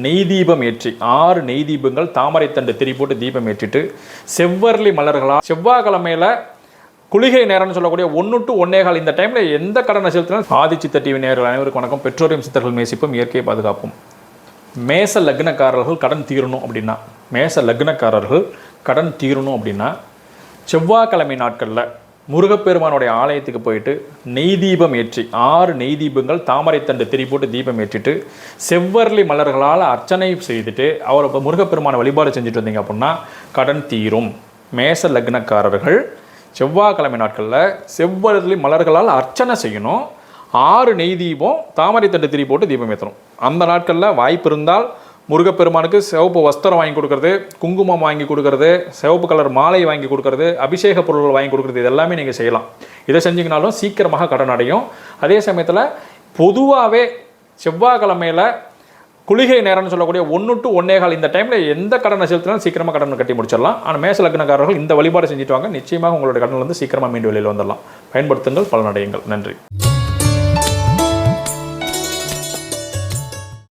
நெய் தீபம் ஏற்றி 6 நெய் தீபங்கள் தாமரை தண்டு திரி போட்டு தீபம் ஏற்றிட்டு செவ்வரளி மலர்களால் செவ்வாய்க்கிழமையில குளிகை நேரம்னு சொல்லக்கூடிய 1 to 1:15 இந்த டைமில் எந்த கடனை செலுத்தினாலும் ஆதிச்சித்த டிவி நேயர்கள் அனைவருக்கும் வணக்கம். பெற்றோரையும் சித்தர்கள் நேசிப்பும் இயற்கையை பாதுகாப்பும். மேச லக்னக்காரர்கள் கடன் தீரணும் அப்படின்னா செவ்வாய்க்கிழமை நாட்களில் முருகப்பெருமானுடைய ஆலயத்துக்கு போயிட்டு நெய் தீபம் ஏற்றி 6 நெய் தீபங்கள் தாமரை தண்டு திரி போட்டு தீபம் ஏற்றிட்டு செவ்வரளி மலர்களால் அர்ச்சனை செய்துட்டு அவரை முருகப்பெருமானை வழிபாடு செஞ்சுட்டு வந்தீங்க அப்படின்னா கடன் தீரும். மேச லக்னக்காரர்கள் செவ்வாய்க்கிழமை நாட்களில் செவ்வரளி மலர்களால் அர்ச்சனை செய்யணும். 6 நெய் தீபம் தாமரை தண்டு திரி போட்டு தீபம் ஏற்றணும். அந்த நாட்களில் வாய்ப்பு இருந்தால் முருகப்பெருமானுக்கு சிவப்பு வஸ்திரம் வாங்கி கொடுக்கறது, குங்குமம் வாங்கி கொடுக்கறது, சிவப்பு கலர் மாலை வாங்கி கொடுக்கறது, அபிஷேக பொருட்கள் வாங்கி கொடுக்கறது, இது எல்லாமே நீங்கள் செய்யலாம். இதை செஞ்சிங்கனாலும் சீக்கிரமாக கடன் அடையும். அதே சமயத்தில் பொதுவாகவே செவ்வாய்க்கிழமையில் குளிகை நேரம்னு சொல்லக்கூடிய 1 to 1:15 இந்த டைமில் எந்த கடனை செலுத்தினாலும் சீக்கிரமாக கடனை கட்டி முடிச்சிடலாம். ஆனால் மேச லக்னக்காரர்கள் இந்த வழிபாடு செஞ்சுட்டு வாங்க, நிச்சயமாக உங்களுடைய கடனில் வந்து சீக்கிரமாக மீண்டு வெளியில் வந்துடலாம். பயன்படுத்துங்கள், பலனடையுங்கள். நன்றி.